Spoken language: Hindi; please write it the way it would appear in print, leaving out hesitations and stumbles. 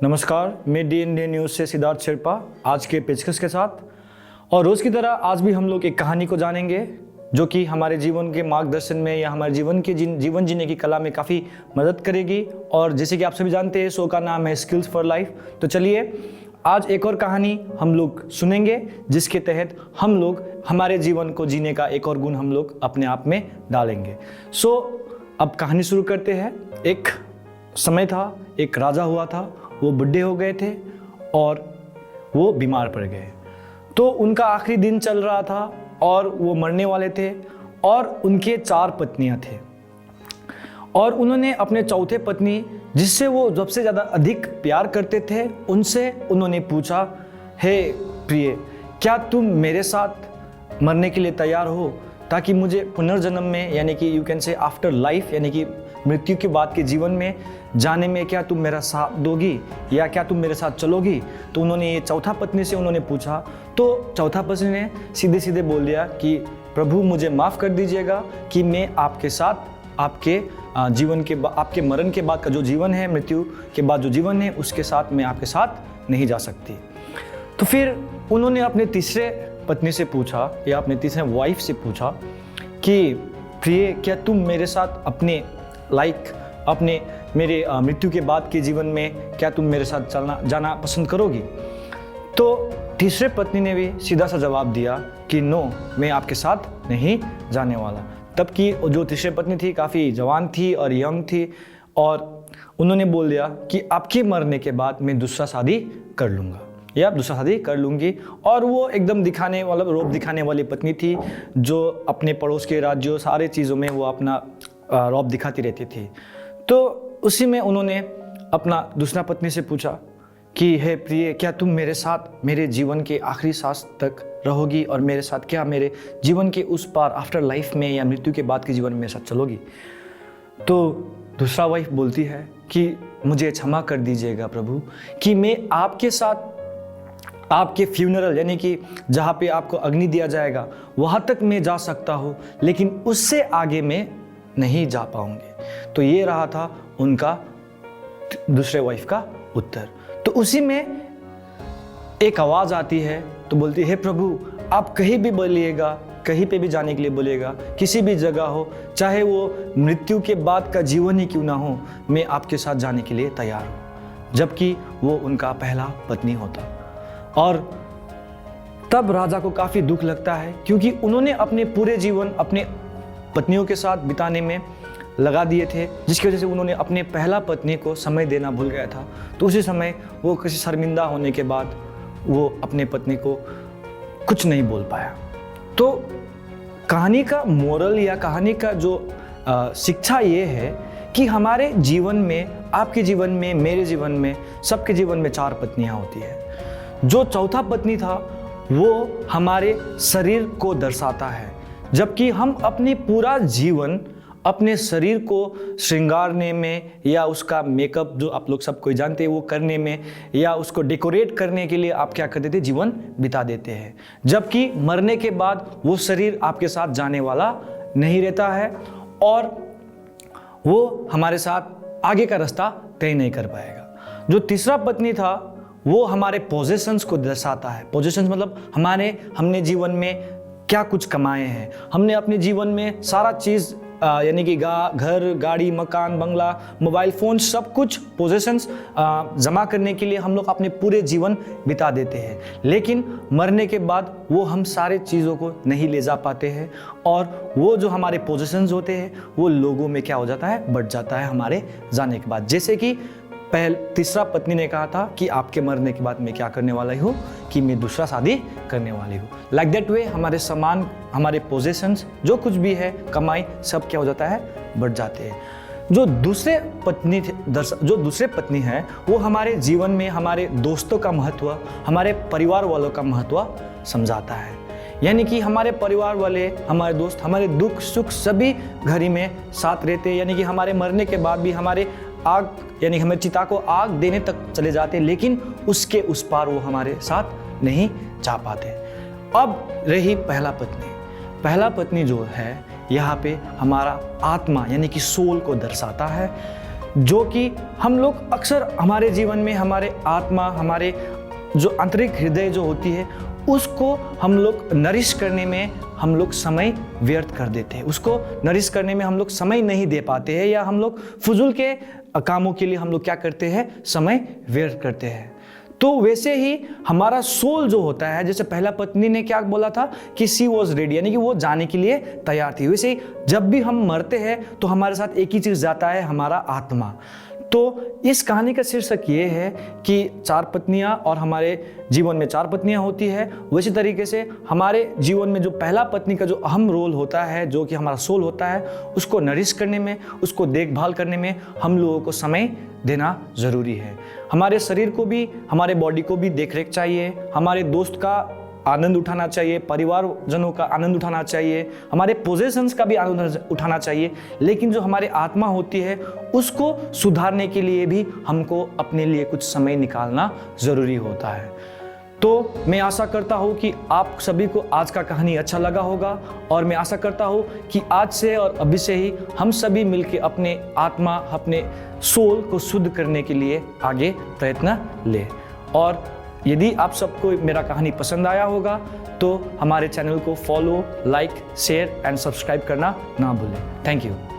नमस्कार, मैं डी इंडियन न्यूज़ से सिद्धार्थ शेरपा आज के पेशकश के साथ। और रोज़ की तरह आज भी हम लोग एक कहानी को जानेंगे जो कि हमारे जीवन के मार्गदर्शन में या हमारे जीवन के जीवन जीने की कला में काफ़ी मदद करेगी। और जैसे कि आप सभी जानते हैं, शो का नाम है स्किल्स फॉर लाइफ। तो चलिए आज एक और कहानी हम लोग सुनेंगे जिसके तहत हम लोग हमारे जीवन को जीने का एक और गुण हम लोग अपने आप में डालेंगे। अब कहानी शुरू करते हैं। एक समय था, एक राजा हुआ था, वो बुढ़े हो गए थे और वो बीमार पड़ गए। तो उनका आखिरी दिन चल रहा था और वो मरने वाले थे और उनके 4 पत्नियां थे। और उन्होंने अपने चौथे पत्नी, जिससे वो सबसे ज़्यादा अधिक प्यार करते थे, उनसे उन्होंने पूछा, हे प्रिय, क्या तुम मेरे साथ मरने के लिए तैयार हो ताकि मुझे पुनर्जन्म में यानी कि you can say after life यानी कि मृत्यु के बाद के जीवन में जाने में क्या तुम मेरा साथ दोगी या क्या तुम मेरे साथ चलोगी? तो उन्होंने ये चौथा पत्नी से उन्होंने पूछा। तो चौथा पत्नी ने सीधे सीधे बोल दिया कि प्रभु मुझे माफ़ कर दीजिएगा कि मैं आपके साथ आपके जीवन के आपके मरण के बाद का जो जीवन है, मृत्यु के बाद जो जीवन है, उसके साथ मैं आपके साथ नहीं जा सकती। तो फिर उन्होंने अपने तीसरे पत्नी से पूछा या अपने तीसरे वाइफ से पूछा कि प्रिय, क्या तुम मेरे साथ अपने अपने मेरे मृत्यु के बाद के जीवन में क्या तुम मेरे साथ जाना पसंद करोगी? तो तीसरे पत्नी ने भी सीधा सा जवाब दिया कि नो, मैं आपके साथ नहीं जाने वाला। तब की जो तीसरी पत्नी थी काफ़ी जवान थी और यंग थी और उन्होंने बोल दिया कि आपके मरने के बाद मैं दूसरा शादी कर लूँगा या दूसरा शादी कर लूँगी। और वो एकदम रोब दिखाने वाली पत्नी थी जो अपने पड़ोस के राज्यों सारे चीज़ों में वो अपना रौब दिखाती रहती थी। तो उसी में उन्होंने अपना दूसरा पत्नी से पूछा कि हे प्रिय, क्या तुम मेरे साथ मेरे जीवन के आखिरी सांस तक रहोगी और मेरे साथ क्या मेरे जीवन के उस पार आफ्टर लाइफ में या मृत्यु के बाद के जीवन में मेरे साथ चलोगी? तो दूसरा वाइफ बोलती है कि मुझे क्षमा कर दीजिएगा प्रभु कि मैं आपके साथ आपके फ्यूनरल यानी कि जहाँ पे आपको अग्नि दिया जाएगा वहाँ तक मैं जा सकता हूँ, लेकिन उससे आगे मैं नहीं जा पाऊंगी। तो ये रहा था उनका दूसरे वाइफ का उत्तर। तो उसी में एक आवाज़ आती है, तो बोलती है प्रभु आप कहीं भी बोलिएगा, कहीं पे भी जाने के लिए बोलिएगा, किसी भी जगह हो, चाहे वो मृत्यु के बाद का जीवन ही क्यों ना हो, मैं आपके साथ जाने के लिए तैयार हूँ। जबकि वो उनका पहला पत्नी होता। और तब राजा को काफ़ी दुख लगता है क्योंकि उन्होंने अपने पूरे जीवन अपने पत्नियों के साथ बिताने में लगा दिए थे, जिसकी वजह से उन्होंने अपने पहला पत्नी को समय देना भूल गया था। तो उसी समय वो किसी शर्मिंदा होने के बाद वो अपने पत्नी को कुछ नहीं बोल पाया। तो कहानी का मोरल या कहानी का जो शिक्षा ये है कि हमारे जीवन में, आपके जीवन में, मेरे जीवन में, सबके जीवन में 4 पत्नियां होती है। जो चौथा पत्नी था वो हमारे शरीर को दर्शाता है, जबकि हम अपनी पूरा जीवन अपने शरीर को श्रृंगारने में या उसका मेकअप जो आप लोग सब कोई जानते हैं वो करने में या उसको डेकोरेट करने के लिए आप क्या कर देते, जीवन बिता देते हैं। जबकि मरने के बाद वो शरीर आपके साथ जाने वाला नहीं रहता है और वो हमारे साथ आगे का रास्ता तय नहीं कर पाएगा। जो तीसरा पत्नी था वो हमारे पोजेशंस को दर्शाता है। पोजेशंस मतलब हमने जीवन में क्या कुछ कमाए हैं, हमने अपने जीवन में सारा चीज़ यानी कि घर, गाड़ी, मकान, बंगला, मोबाइल फ़ोन, सब कुछ पोजेशंस जमा करने के लिए हम लोग अपने पूरे जीवन बिता देते हैं। लेकिन मरने के बाद वो हम सारे चीज़ों को नहीं ले जा पाते हैं और वो जो हमारे पोजेशंस होते हैं वो लोगों में क्या हो जाता है, बढ़ जाता है हमारे जाने के बाद। जैसे कि तीसरा पत्नी ने कहा था कि आपके मरने के बाद मैं क्या करने वाला हूँ कि मैं दूसरा शादी करने वाली हूँ। लाइक दैट वे हमारे सामान, हमारे पोजेशंस, जो कुछ भी है, कमाई, सब क्या हो जाता है, बढ़ जाते हैं। जो दूसरे पत्नी है वो हमारे जीवन में हमारे दोस्तों का महत्व, हमारे परिवार वालों का महत्व समझाता है। यानी कि हमारे परिवार वाले, हमारे दोस्त, हमारे दुख सुख सभी घड़ी में साथ रहते हैं। यानी कि हमारे मरने के बाद भी हमारे आग यानी हमें चिता को आग देने तक चले जाते, लेकिन उसके उस पार वो हमारे साथ नहीं जा पाते। अब रही पहला पत्नी जो है यहाँ पे हमारा आत्मा यानी कि सोल को दर्शाता है। जो कि हम लोग अक्सर हमारे जीवन में हमारे आत्मा, हमारे जो आंतरिक हृदय जो होती है, उसको हम लोग नरिश करने में हम लोग समय व्यर्थ कर देते हैं। उसको नरिश करने में हम लोग समय नहीं दे पाते हैं, या हम लोग फजूल के कामों के लिए हम लोग क्या करते हैं, समय व्यर्थ करते हैं। तो वैसे ही हमारा सोल जो होता है, जैसे पहला पत्नी ने क्या बोला था कि सी वॉज रेडी, यानी कि वो जाने के लिए तैयार थी। वैसे ही जब भी हम मरते हैं तो हमारे साथ एक ही चीज़ जाता है, हमारा आत्मा। तो इस कहानी का शीर्षक ये है कि 4 पत्नियां, और हमारे जीवन में 4 पत्नियां होती है। वैसे तरीके से हमारे जीवन में जो पहला पत्नी का जो अहम रोल होता है, जो कि हमारा सोल होता है, उसको नरिश करने में, उसको देखभाल करने में हम लोगों को समय देना ज़रूरी है। हमारे शरीर को भी, हमारे बॉडी को भी देखरेख चाहिए, हमारे दोस्त का आनंद उठाना चाहिए, परिवारजनों का आनंद उठाना चाहिए, हमारे पोजेशंस का भी आनंद उठाना चाहिए। लेकिन जो हमारे आत्मा होती है, उसको सुधारने के लिए भी हमको अपने लिए कुछ समय निकालना ज़रूरी होता है। तो मैं आशा करता हूँ कि आप सभी को आज का कहानी अच्छा लगा होगा, और मैं आशा करता हूँ कि आज से और अभी से ही हम सभी मिलकर अपने आत्मा, अपने सोल को शुद्ध करने के लिए आगे प्रयत्न लें। और यदि आप सबको मेरा कहानी पसंद आया होगा तो हमारे चैनल को follow, like, share and subscribe करना ना भूलें। Thank you.